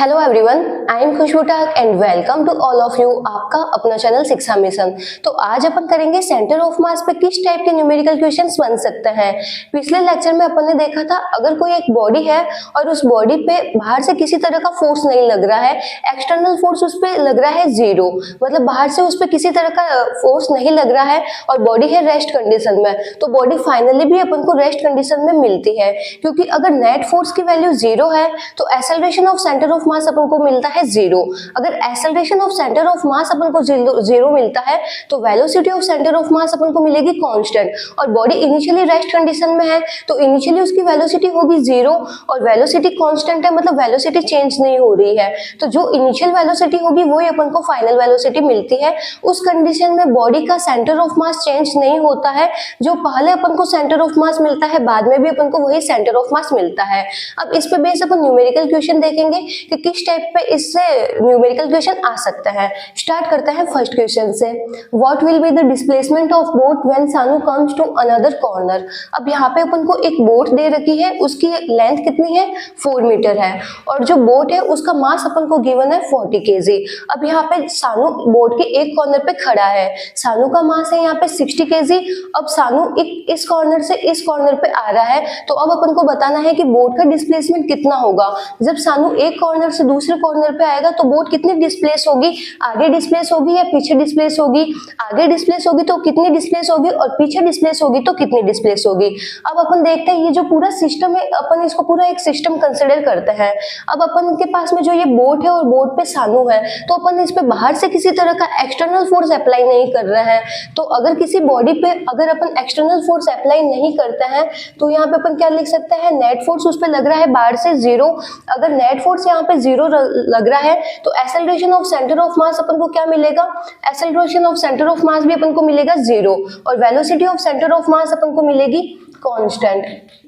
Hello everyone, I am Khushboo Tak and welcome to all of you आपका अपना channel शिक्षा mission. तो आज अपन करेंगे सेंटर ऑफ मास पे किस टाइप के न्यूमेरिकल क्वेश्चंस बन सकते हैं। पिछले लेक्चर में अपन ने देखा था अगर कोई एक बॉडी है और उस बॉडी पे बाहर से किसी तरह का फोर्स नहीं लग रहा है, एक्सटर्नल फोर्स उस पे लग रहा है जीरो, मतलब बाहर से उस पे किसी तरह का फोर्स नहीं लग रहा है और बॉडी है रेस्ट कंडीशन में, तो बॉडी फाइनली भी अपन को रेस्ट कंडीशन में मिलती है। क्योंकि अगर नेट फोर्स की वैल्यू जीरो है तो acceleration of centre of mass अपन को मिलता है जीरो। अगर acceleration of centre of mass अपन को जीरो मिलता है तो velocity of centre of mass अपन को मिलेगी कांस्टेंट। और बॉडी इनिशियली रेस्ट कंडीशन में है तो इनिशियली उसकी वेलोसिटी होगी जीरो और वेलोसिटी कांस्टेंट है, मतलब वेलोसिटी चेंज नहीं हो रही है। तो जो इनिशियल वेलोसिटी होगी वही अपन को फाइनल वेलोसिटी मिलती है। उस कंडीशन में बॉडी का सेंटर ऑफ मास चेंज नहीं होता है, जो पहले अपन को सेंटर ऑफ मास मिलता है बाद में भी अपन को वही सेंटर ऑफ मास मिलता है। अब इस पे बेस अपन न्यूमेरिकल क्वेश्चन देखेंगे कि किस टाइप पे इससे न्यूमेरिकल क्वेश्चन आ सकता है। स्टार्ट करते हैं फर्स्ट क्वेश्चन से। What will be the displacement of boat when सानू कम्स टू अनदर कॉर्नर। अब यहाँ पे अपन को एक बोट दे रखी है, उसकी लेंथ कितनी है 4 मीटर है और जो बोट है उसका मास अपन को गिवन है 40 kg। अब यहाँ पे सानू बोट के एक कॉर्नर पे खड़ा है, सानू का मास है यहाँ पे 60 kg। अब सानू इस कॉर्नर से इस कॉर्नर पे आ रहा है तो अब अपन को बताना है कि बोट का डिस्प्लेसमेंट कितना होगा। जब सानू एक कॉर्नर से दूसरे कॉर्नर पे आएगा तो बोट कितनी डिस्प्लेस होगी, आगे डिस्प्लेस होगी या पीछे डिस्प्लेस होगी। आगे डिस्प्लेस होगी तो कितनी डिस्प्लेस होगी और पीछे डिस्प्लेस होगी तो कितनी डिस्प्लेस होगी। अब अपन देखते हैं ये जो पूरा सिस्टम है, अपन इसको पूरा एक सिस्टम कंसिडर करते हैं। अब अपन के पास में जो ये बोट है और बोट पे सानू है तो अपन इस पे बाहर से किसी तरह का एक्सटर्नल फोर्स अप्लाई नहीं कर रहे हैं। तो अगर किसी बॉडी पे अगर अपन एक्सटर्नल फोर्स अप्लाई नहीं करते हैं तो यहाँ पे अपन क्या लिख सकते हैं, नेट फोर्स उस पे लग रहा है बाहर से जीरो। अगर नेट फोर्स यहाँ पे जीरो लग रहा है तो acceleration of centre of mass अपन को क्या मिलेगा, acceleration of centre of mass भी अपन को मिलेगा जीरो और velocity of centre of mass अपन को मिलेगी कांस्टेंट।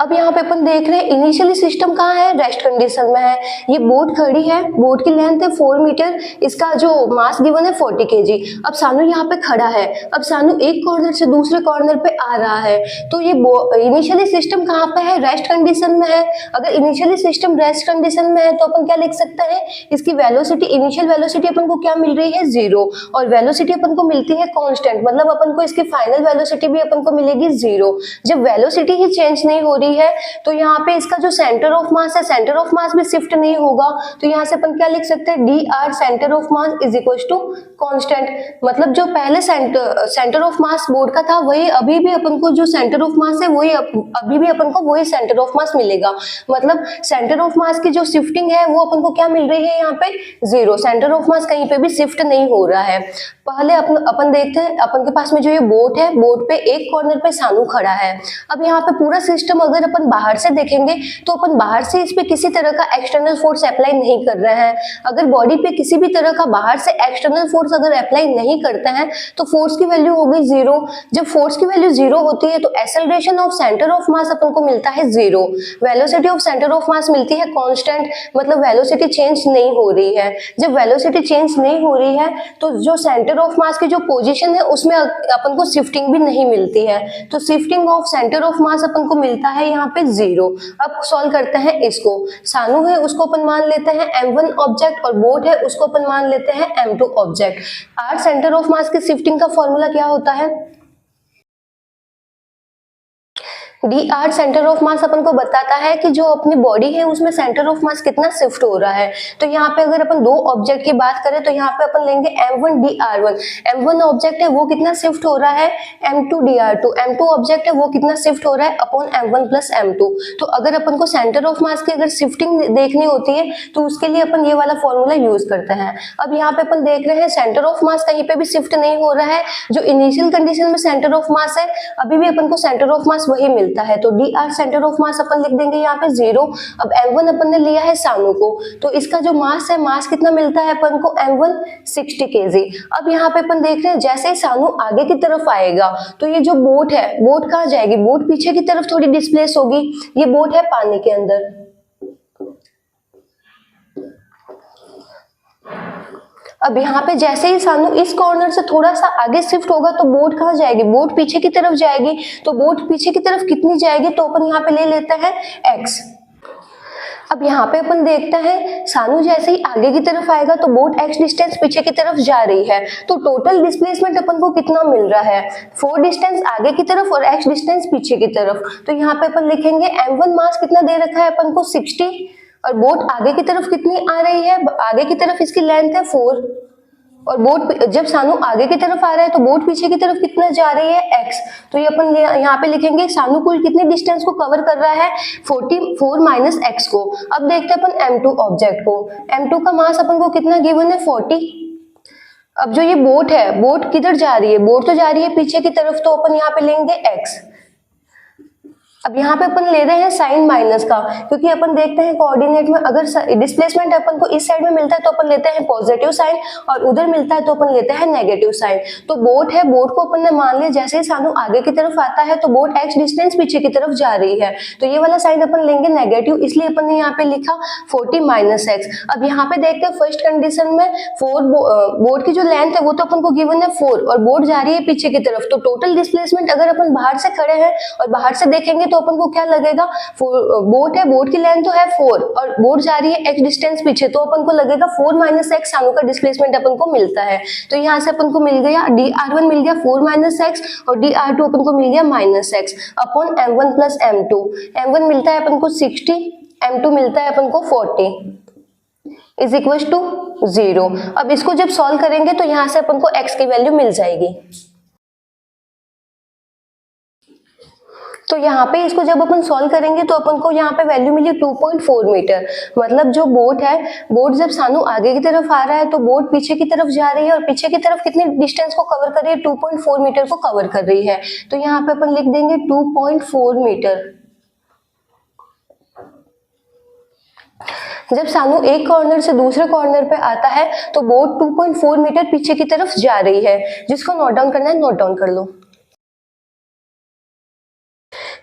अब यहाँ पे अपन देख रहे हैं इनिशियली सिस्टम कहाँ है, रेस्ट कंडीशन में है। ये बोट खड़ी है, बोट की लेंथ है 4 मीटर, इसका जो मास गिवन है 40 kg। अब सानू यहाँ पे खड़ा है, अब सानू एक कॉर्नर से दूसरे कॉर्नर पे आ रहा है तो ये इनिशियली सिस्टम कहाँ पे है, रेस्ट कंडीशन में है। अगर इनिशियली सिस्टम रेस्ट कंडीशन में है तो अपन क्या लिख सकते हैं, इसकी वेलोसिटी इनिशियल वेलोसिटी अपन को क्या मिल रही है जीरो और वेलोसिटी अपन को मिलती है कांस्टेंट, मतलब अपन को इसकी फाइनल वेलोसिटी भी अपन को मिलेगी जीरो। जब वेलोसिटी ही चेंज नहीं हो रही है तो यहाँ पे इसका जो सेंटर ऑफ मास है, सेंटर ऑफ मास भी शिफ्ट नहीं होगा। तो यहाँ से अपन क्या लिख सकते हैं, D R centre of mass is equal to constant, मतलब जो पहले सेंटर ऑफ मास बोर्ड का था वही अभी भी अपन को जो सेंटर ऑफ मास है वही अभी भी अपन को वही सेंटर ऑफ मास मिलेगा। मतलब सेंटर ऑफ मास की जो शिफ्टिंग है वो अपन को क्या मिल रही है, यहाँ पे जीरो, सेंटर ऑफ मास कहीं पे भी शिफ्ट नहीं हो रहा है। पहले अपन देखते हैं अपन के पास में जो ये बोट है, बोट पे एक कॉर्नर पे सानू खड़ा है। अब यहाँ पे पूरा सिस्टम अगर अपन बाहर से देखेंगे तो अपन बाहर से इस पे किसी तरह का एक्सटर्नल फोर्स अप्लाई नहीं कर रहे हैं। अगर बॉडी पे किसी भी तरह का बाहर से एक्सटर्नल फोर्स अगर अप्लाई नहीं करते हैं तो फोर्स की वैल्यू होगी जीरो। जब फोर्स की वैल्यू जीरो होती है तो acceleration of centre of mass अपन को मिलता है zero, velocity of centre of mass मिलती है कांस्टेंट, मतलब वेलोसिटी चेंज नहीं हो रही है। जब वेलोसिटी चेंज नहीं हो रही है तो जो सेंटर ऑफ मास की जो पोजीशन है उसमें अपन को शिफ्टिंग भी नहीं मिलती है, तो shifting of centre of mass अपन को मिलता है यहाँ पे जीरो। अब सॉल्व करते हैं इसको। सानू है उसको अपन मान लेते हैं m1 ऑब्जेक्ट और बोट है उसको अपन मान लेते हैं m2 object. R centre of mass की शिफ्टिंग का फॉर्मूला क्या होता है, D R centre of mass अपन को बताता है कि जो अपनी बॉडी है उसमें सेंटर ऑफ मास कितना शिफ्ट हो रहा है। तो यहाँ पे अगर अपन दो ऑब्जेक्ट की बात करें तो यहाँ पे अपन लेंगे m1 dr1। m1 ऑब्जेक्ट है वो कितना शिफ्ट हो रहा है, m2 dr2। m2 ऑब्जेक्ट है वो कितना शिफ्ट हो रहा है अपॉन m1 प्लस m2। तो अगर अपन को सेंटर ऑफ मास की अगर शिफ्टिंग देखनी होती है तो उसके लिए अपन ये वाला फॉर्मूला यूज करते हैं। अब यहाँ पे अपन देख रहे हैं सेंटर ऑफ मास कहीं पे भी शिफ्ट नहीं हो रहा है, जो इनिशियल कंडीशन में सेंटर ऑफ मास है अभी भी अपन को सेंटर ऑफ मास वही मिलता है। तो D R centre of mass अपन लिख देंगे यहाँ पे जीरो। अब m1 अपन ने लिया है सानू को तो इसका जो मास है, मास कितना मिलता है अपन को m1 60 kg। अब यहाँ पे अपन देख रहे हैं जैसे ही सानू आगे की तरफ आएगा तो ये जो बोट है, बोट कहाँ जाएगी, बोट पीछे की तरफ थोड़ी डिस्प्लेस होगी। ये बोट है पानी के अंदर, अब यहाँ पे जैसे ही सानू इस कॉर्नर से थोड़ा सा आगे शिफ्ट होगा तो बोट कहाँ जाएगी, बोट पीछे की तरफ जाएगी। तो बोट पीछे की तरफ कितनी जाएगी तो अपन यहाँ पे ले लेते हैं x। अब यहाँ पे अपन देखते हैं सानू जैसे ही आगे की तरफ आएगा तो बोट x डिस्टेंस पीछे की तरफ जा रही है, तो टोटल डिस्प्लेसमेंट अपन को कितना मिल रहा है, 4 डिस्टेंस आगे की तरफ और x डिस्टेंस पीछे की तरफ। तो यहाँ पे अपन लिखेंगे m1 मास कितना दे रखा है अपन को 60, और बोट आगे की तरफ कितनी आ रही है, आगे की तरफ इसकी लेंथ है 4, और बोट जब सानू आगे की तरफ आ रहा है तो बोट पीछे की तरफ कितना जा रही है x। तो ये अपन यहाँ पे लिखेंगे सानू कुल कितने डिस्टेंस को कवर कर रहा है 44 माइनस x को। अब देखते हैं अपन m2 ऑब्जेक्ट को, m2 का मास अपन को कितना गिवन है 40। अब जो ये बोट है, बोट किधर जा रही है, बोट तो जा रही है पीछे की तरफ, तो अपन यहाँ पे लेंगे x। अब यहाँ पे अपन ले रहे हैं साइन माइनस का, क्योंकि अपन देखते हैं कोऑर्डिनेट में अगर डिस्प्लेसमेंट अपन को इस साइड में मिलता है तो अपन लेते हैं पॉजिटिव साइन, और उधर मिलता है तो अपन लेते हैं नेगेटिव साइन। तो बोट है, बोट को अपन ने मान लिया जैसे ही सानू आगे की तरफ आता है तो बोट x डिस्टेंस पीछे की तरफ जा रही है, तो ये वाला साइन अपन लेंगे नेगेटिव, इसलिए अपन ने यहाँ पे लिखा 40 माइनस x। अब यहाँ पे देखते हैं फर्स्ट कंडीशन में बोट की जो लेंथ है वो तो अपन को गिवन है 4, और बोट जा रही है पीछे की तरफ, तो टोटल डिस्प्लेसमेंट अगर अपन बाहर से खड़े हैं और बाहर से देखेंगे तो अपन को क्या लगेगा, बोट है, बोट की लेंथ तो है 4 और बोट जा रही है x डिस्टेंस पीछे, तो अपन को लगेगा 4 माइनस x सानू का डिस्प्लेसमेंट अपन को मिलता है। तो यहाँ से अपन को मिल गया dr1 मिल गया 4 माइनस x, और dr2 अपन को मिल गया minus x upon m1 plus m2। m1 मिलता है अपन को 60, m2 मिलता है अपन को 40 इज इक्वल टू 0। अब इसको जब सॉल्व करेंगे तो यहाँ से अपन को x की वैल्यू मिल जाएगी। तो यहाँ पे इसको जब अपन सॉल्व करेंगे तो अपन को यहाँ पे वैल्यू मिली 2.4 मीटर। मतलब जो बोट है, बोट जब सानू आगे की तरफ आ रहा है तो बोट पीछे की तरफ जा रही है, और पीछे की तरफ कितने डिस्टेंस को कवर कर रही है, 2.4 मीटर को कवर कर रही है। तो यहाँ पे अपन लिख देंगे 2.4 मीटर। जब सानू एक कॉर्नर से दूसरे कॉर्नर पे आता है तो बोट 2.4 मीटर पीछे की तरफ जा रही है, जिसको नोट डाउन करना है नोट डाउन कर लो।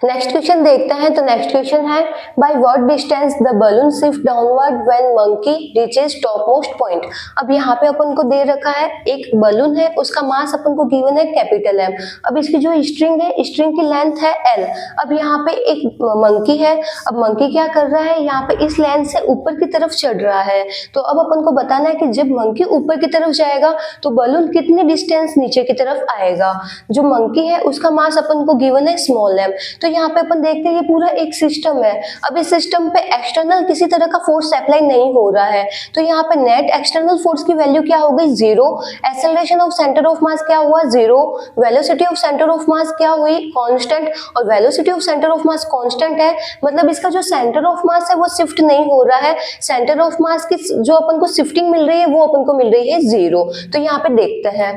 नेक्स्ट क्वेश्चन देखते हैं। तो नेक्स्ट क्वेश्चन है by what distance the balloon shift downward when monkey reaches top most point. अब यहाँ पे अपन को दे रखा है एक बलून है, उसका मास अपन को गिवन है कैपिटल M। अब इसकी जो स्ट्रिंग है, स्ट्रिंग की लेंथ है L। अब यहाँ पे एक मंकी है, अब मंकी क्या कर रहा है, यहाँ पे इस लेंथ से ऊपर की तरफ चढ़ रहा है। तो अब अपन को बताना है कि जब मंकी ऊपर की तरफ जाएगा तो बलून कितनी डिस्टेंस नीचे की तरफ आएगा। जो मंकी है उसका मास अपन को गिवन है स्मॉल m। तो यहाँ पे अपन देखते हैं ये पूरा एक सिस्टम है। अब इस सिस्टम पे एक्सटर्नल किसी तरह का फोर्स अप्लाई नहीं हो रहा है, तो यहाँ पे नेट एक्सटर्नल फोर्स की वैल्यू क्या हो गई 0, एक्सेलरेशन ऑफ सेंटर ऑफ मास क्या हुआ 0, वेलोसिटी ऑफ सेंटर ऑफ मास क्या हुई कांस्टेंट, और velocity of centre of mass constant है, मतलब इसका जो सेंटर ऑफ मास है वो शिफ्ट नहीं हो रहा है। सेंटर ऑफ मास की जो अपन को शिफ्टिंग मिल रही है वो अपन को मिल रही है 0। तो यहाँ पे देखते हैं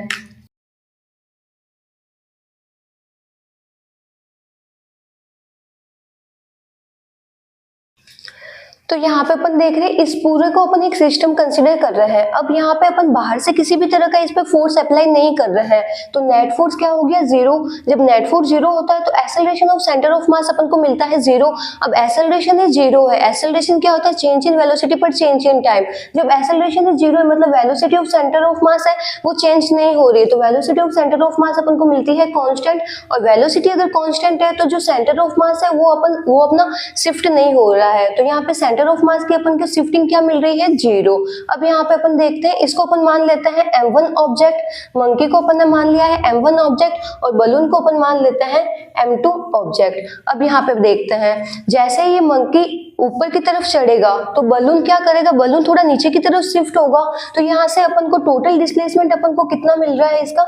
तो यहाँ पे अपन देख रहे हैं इस पूरे को अपन एक सिस्टम कंसीडर कर रहे हैं। अब यहाँ पे अपन बाहर से किसी भी तरह का इस पे फोर्स अप्लाई नहीं कर रहे हैं, तो नेट फोर्स क्या हो गया 0। जब नेट फोर्स 0 होता है तो acceleration of centre of mass अपन को मिलता है 0। अब एक्सेलरेशन है 0 है, एक्सेलरेशन क्या होता है change in velocity per change in time. जब एक्सेलरेशन है 0 है मतलब velocity of centre of mass है वो चेंज नहीं हो रही है, तो velocity of centre of mass अपन को मिलती है कांस्टेंट, और वेलोसिटी अगर कांस्टेंट है तो जो सेंटर ऑफ मास है वो अपना शिफ्ट नहीं हो रहा है। तो यहाँ पे सेंटर ऑफ मास की अपन को शिफ्टिंग क्या मिल रही है 0। अब यहाँ पे अपन देखते हैं इसको अपन मान लेते हैं m1 ऑब्जेक्ट, मंकी को अपन ने मान लिया है m1 ऑब्जेक्ट, और बलून को अपन मान लेते हैं m2 ऑब्जेक्ट। अब यहाँ पे देखते हैं जैसे ही ये मंकी ऊपर की तरफ चढ़ेगा तो बलून क्या करेगा, बलून थोड़ा नीचे की तरफ शिफ्ट होगा। तो यहाँ से अपन को टोटल डिस्प्लेसमेंट अपन को कितना मिल रहा है, इसका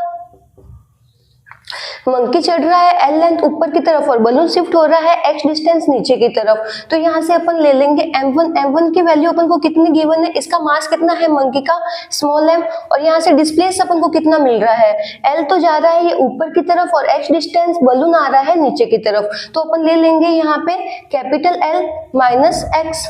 मंकी चढ़ रहा है L लेंथ ऊपर की तरफ और बलून शिफ्ट हो रहा है x डिस्टेंस नीचे की तरफ। तो यहाँ से अपन ले लेंगे m1 की वैल्यू अपन को कितनी गिवन है, इसका मास कितना है मंकी का स्मॉल m, और यहाँ से डिस्प्लेस अपन को कितना मिल रहा है L तो जा रहा है ये ऊपर की तरफ और x डिस्टेंस बलून आ रहा है नीचे की तरफ। तो अपन ले लेंगे यहाँ पे कैपिटल L माइनस x।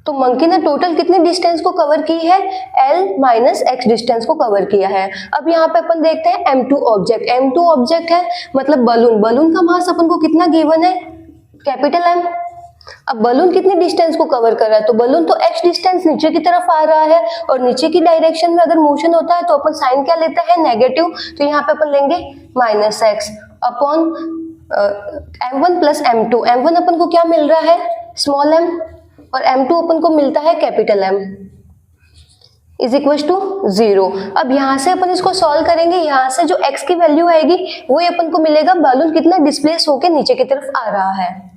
तो मंकी ने टोटल कितने डिस्टेंस को कवर की है, L माइनस x डिस्टेंस को कवर किया है। अब यहाँ पे अपन देखते हैं m2 ऑब्जेक्ट, m2 ऑब्जेक्ट है मतलब बलून, बलून का मास अपन को कितना गिवन है कैपिटल M। अब बलून कितनी डिस्टेंस को कवर कर रहा है, तो बलून तो x डिस्टेंस नीचे की तरफ आ रहा है, और नीचे की डायरेक्शन में अगर मोशन होता है तो अपन साइन क्या लेते हैं नेगेटिव। तो यहाँ पे अपन लेंगे minus x upon m1 plus m2। m1 अपन को क्या मिल रहा है स्मॉल m, और m2 अपन को मिलता है capital M is equal to 0। अब यहाँ से अपन इसको सॉल्व करेंगे, यहाँ से जो x की वैल्यू आएगी वही अपन को मिलेगा बलून कितना डिस्प्लेस होके नीचे की तरफ आ रहा है।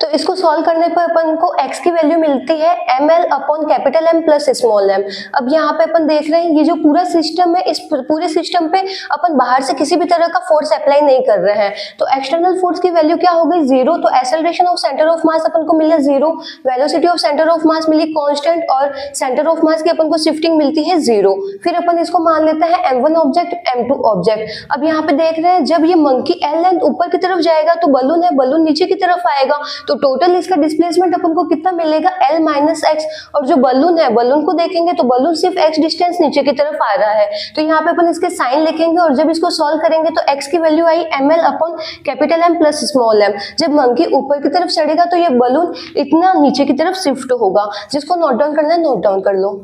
तो इसको सॉल्व करने पर अपन को x की वैल्यू मिलती है ml upon capital M plus small m। अब यहाँ पे अपन देख रहे हैं ये जो पूरा सिस्टम है, इस पूरे सिस्टम पे अपन बाहर से किसी भी तरह का फोर्स अप्लाई नहीं कर रहे हैं, तो एक्सटर्नल फोर्स की वैल्यू क्या हो गई 0। तो acceleration of centre of mass अपन को मिला 0, velocity of centre of mass मिली कांस्टेंट और सेंटर ऑफ मास की अपन को शिफ्टिंग मिलती है 0। फिर अपन इसको मान लेते हैं m1 ऑब्जेक्ट m2 ऑब्जेक्ट। अब यहाँ पे देख रहे हैं जब ये मंकी L लेंथ ऊपर की तरफ जाएगा तो बलून है, बलून नीचे की तरफ आएगा, तो टोटल इसका डिस्प्लेसमेंट अपन को कितना मिलेगा L माइनस एक्स। और जो बलून है, बलून को देखेंगे तो बलून सिर्फ x डिस्टेंस नीचे की तरफ आ रहा है, तो यहाँ पे अपन इसके साइन लिखेंगे और जब इसको सॉल्व करेंगे तो x की वैल्यू आई ml upon capital M plus small m। जब मंकी ऊपर की तरफ चढ़ेगा तो ये बलून इतना नीचे की तरफ शिफ्ट होगा। जिसको नोट डाउन करना है नोट डाउन कर लो।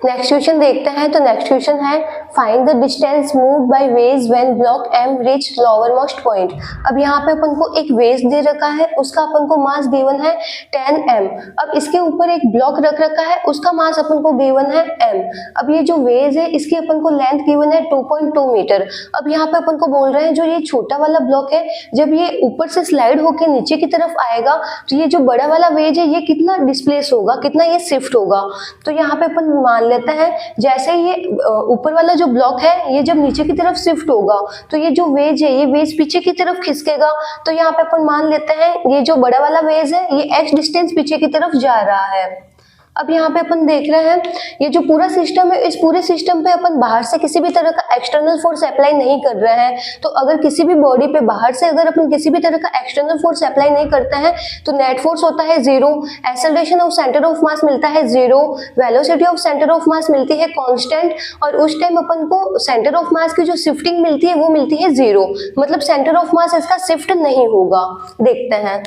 नेक्स्ट क्वेश्चन देखते हैं। तो नेक्स्ट क्वेश्चन है find the distance moved by waves when block m reach lower most point. अब यहाँ पे अपन को एक वेव्स दे रखा है, उसका अपन को मास गिवन है 10m। अब इसके ऊपर एक ब्लॉक रख रखा है, उसका मास अपन को गिवन है m। अब ये जो वेव्स है इसकी अपन को लेंथ गिवन है 2.2 मीटर। अब यहाँ पे अपन को बोल रहे हैं जो ये छोटा वाला ब्लॉक है जब ये ऊपर से स्लाइड होके नीचे की तरफ आएगा तो ये जो बड़ा वाला वेज है ये कितना डिस्प्लेस होगा, कितना ये शिफ्ट होगा। तो यहाँ पे अपन मान लेते हैं जैसे ये ऊपर वाला जो ब्लॉक है ये जब नीचे की तरफ शिफ्ट होगा तो ये जो वेज है ये वेज पीछे की तरफ खिसकेगा। तो यहाँ पे अपन मान लेते हैं ये जो बड़ा वाला वेज है ये x डिस्टेंस पीछे की तरफ जा रहा है। अब यहाँ पे अपन देख रहे हैं ये जो पूरा सिस्टम है, इस पूरे सिस्टम पे अपन बाहर से किसी भी तरह का एक्सटर्नल फोर्स अप्लाई नहीं कर रहे हैं। तो अगर किसी भी बॉडी पे बाहर से अगर अपन किसी भी तरह का एक्सटर्नल फोर्स अप्लाई नहीं करते हैं तो नेट फोर्स होता है 0, एक्सेलरेशन ऑफ सेंटर ऑफ मास मिलता है 0, velocity of centre of mass मिलती है कांस्टेंट और उस टाइम अपन को सेंटर ऑफ मास की जो शिफ्टिंग मिलती है वो मिलती है 0, मतलब सेंटर ऑफ मास इसका शिफ्ट नहीं होगा। देखते हैं।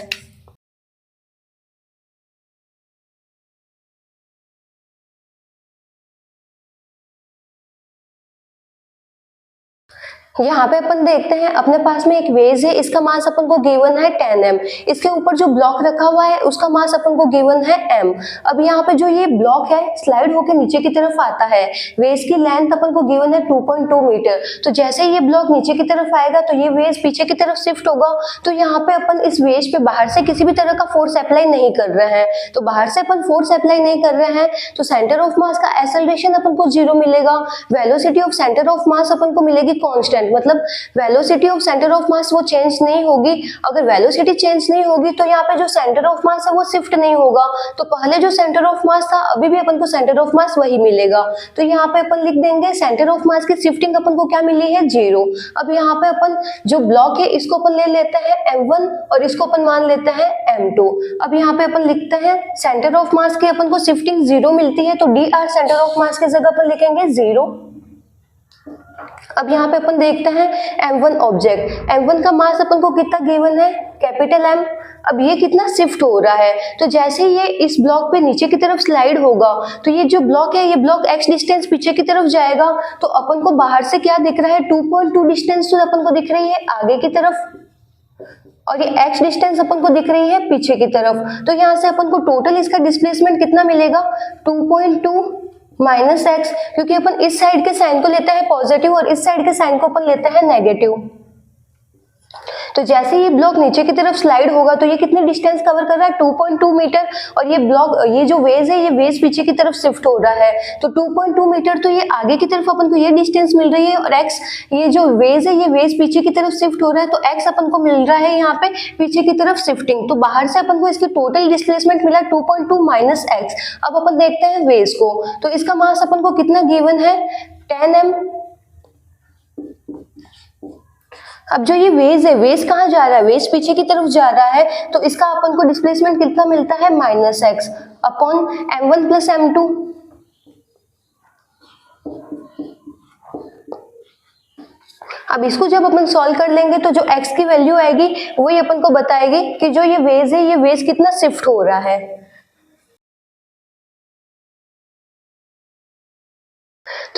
यहाँ पे अपन देखते हैं अपने पास में एक वेज है, इसका मास अपन को गिवन है 10m। इसके ऊपर जो ब्लॉक रखा हुआ है उसका मास अपन को गिवन है m। अब यहाँ पे जो ये ब्लॉक है स्लाइड होके नीचे की तरफ आता है, वेज की लेंथ अपन को गिवन है 2.2 मीटर। तो जैसे ये ब्लॉक नीचे की तरफ आएगा तो ये वेज पीछे की तरफ शिफ्ट होगा। तो यहाँ पे अपन इस वेज पे बाहर से किसी भी तरह का फोर्स अप्लाई नहीं कर रहे हैं, तो बाहर से अपन फोर्स अप्लाई नहीं कर रहे हैं तो सेंटर ऑफ मास का एक्सेलरेशन अपन को 0 मिलेगा, velocity of centre of mass अपन को मिलेगी कांस्टेंट, मतलब velocity of centre of mass वो चेंज नहीं होगी। अगर वेलोसिटी चेंज नहीं होगी तो यहाँ पे जो सेंटर ऑफ मास है वो शिफ्ट नहीं होगा। तो पहले जो सेंटर ऑफ मास था अभी भी अपन को सेंटर ऑफ मास वही मिलेगा। तो यहाँ पे अपन लिख देंगे सेंटर ऑफ मास की शिफ्टिंग अपन को क्या मिली है 0। अब यहाँ पे अपन जो ब्लॉक है इसको अपन ले लेते हैं m1 और इसको अपन मान लेते हैं m2। अब यहाँ पे अपन लिखते हैं सेंटर ऑफ मास की अपन को शिफ्टिंग 0 मिलती है तो dr सेंटर ऑफ मास की जगह अपन लिखेंगे 0। अब यहाँ पे अपन देखते हैं m1 ऑब्जेक्ट, m1 का मास अपन को कितना गिवन है कैपिटल M। अब ये कितना शिफ्ट हो रहा है, तो जैसे ये इस ब्लॉक पे नीचे की तरफ स्लाइड होगा तो ये जो ब्लॉक है ये ब्लॉक x डिस्टेंस पीछे की तरफ जाएगा। तो अपन को बाहर से क्या दिख रहा है 2.2 डिस्टेंस तो अपन को दिख रही है आगे की तरफ और ये x डिस्टेंस अपन को दिख रही है पीछे की तरफ। तो यहाँ से अपन को टोटल इसका डिस्प्लेसमेंट कितना मिलेगा 2.2 माइनस एक्स, क्योंकि अपन इस साइड के साइन को लेते हैं पॉजिटिव और इस साइड के साइन को अपन लेते हैं नेगेटिव। तो जैसे ये ब्लॉक नीचे की तरफ स्लाइड होगा तो ये कितनी डिस्टेंस कवर कर रहा है 2.2 मीटर और ये ब्लॉक ये जो वेज है ये वेज पीछे की तरफ शिफ्ट हो रहा है। तो 2.2 मीटर तो ये आगे की तरफ अपन को ये डिस्टेंस मिल रही है और x ये जो वेज है ये वेज पीछे की तरफ शिफ्ट हो रहा है तो x अपन को मिल रहा है यहाँ पे पीछे की तरफ शिफ्टिंग। तो बाहर से अपन को इसकी टोटल डिस्प्लेसमेंट मिला 2.2 माइनस एक्स। अब अपन देखते हैं वेज को, तो इसका मास अपन को कितना गिवन है 10m। अब जो ये वेज है वेज कहाँ जा रहा है, वेज पीछे की तरफ जा रहा है तो इसका अपन को डिस्प्लेसमेंट कितना मिलता है minus x upon m1 plus m2। अब इसको जब अपन सॉल्व कर लेंगे तो जो x की वैल्यू आएगी वही अपन को बताएगी कि जो ये वेज है ये वेज कितना शिफ्ट हो रहा है।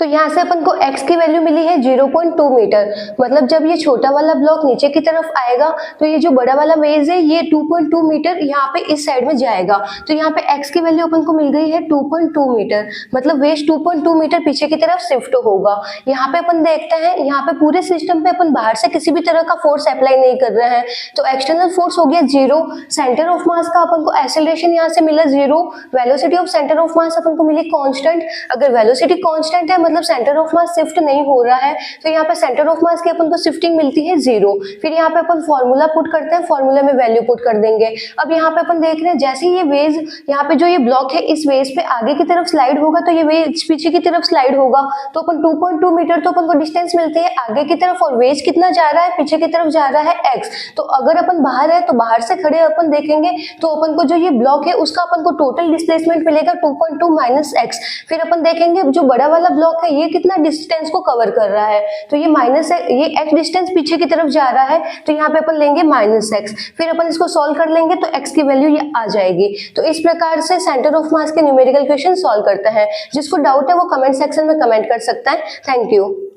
तो यहाँ से अपन को x की वैल्यू मिली है 0.2 मीटर। मतलब जब ये छोटा वाला ब्लॉक नीचे की तरफ आएगा तो ये जो बड़ा वाला वेज है ये 2.2 मीटर यहाँ पे इस साइड में जाएगा। तो यहाँ पे x की वैल्यू अपन को मिल गई है 2.2 मीटर। मतलब वेज 2.2 मीटर पीछे की तरफ शिफ्ट होगा। यहाँ पे अपन देखते हैं, यहाँ पे पूरे सिस्टम पे अपन बाहर से किसी भी तरह का फोर्स अप्लाई नहीं कर रहे हैं, तो एक्सटर्नल फोर्स हो गया 0। सेंटर ऑफ मास का अपन को एक्सेलरेशन यहाँ से मिला 0। Velocity of centre of mass अपन को मिली कांस्टेंट। अगर वेलोसिटी कांस्टेंट है मतलब सेंटर ऑफ मास शिफ्ट नहीं हो रहा है, तो यहाँ पे सेंटर ऑफ मास की अपन को शिफ्टिंग मिलती है 0। फिर यहाँ पे अपन फॉर्मूला पुट करते हैं, फॉर्मूला में वैल्यू पुट कर देंगे। अब यहाँ पे अपन देख रहे हैं जैसे ये वेज, यहाँ पे जो ये ब्लॉक है इस वेज पे आगे की तरफ स्लाइड होगा तो ये वेज पीछे की तरफ स्लाइड होगा। तो अपन 2.2 मीटर तो अपन को डिस्टेंस मिलती है आगे की तरफ, और वेज कितना जा रहा है, पीछे की तरफ जा रहा है x। तो अगर अपन बाहर है तो बाहर से खड़े अपन देखेंगे तो अपन को जो ये ब्लॉक है उसका अपन को टोटल डिस्प्लेसमेंट मिलेगा 2.2 माइनस x। फिर अपन देखेंगे जो बड़ा वाला ब्लॉक है ये कितना डिस्टेंस को कवर कर रहा है, तो ये माइनस ये x डिस्टेंस पीछे की तरफ जा रहा है, तो यहाँ पे अपन लेंगे माइनस x। फिर अपन इसको सॉल्व कर लेंगे तो x की वैल्यू ये आ जाएगी। तो इस प्रकार से सेंटर ऑफ मास के न्यूमेरिकल क्वेश्चन सॉल्व करते हैं। जिसको डाउट है वो कमेंट सेक्शन में कमेंट कर सकता है। Thank you.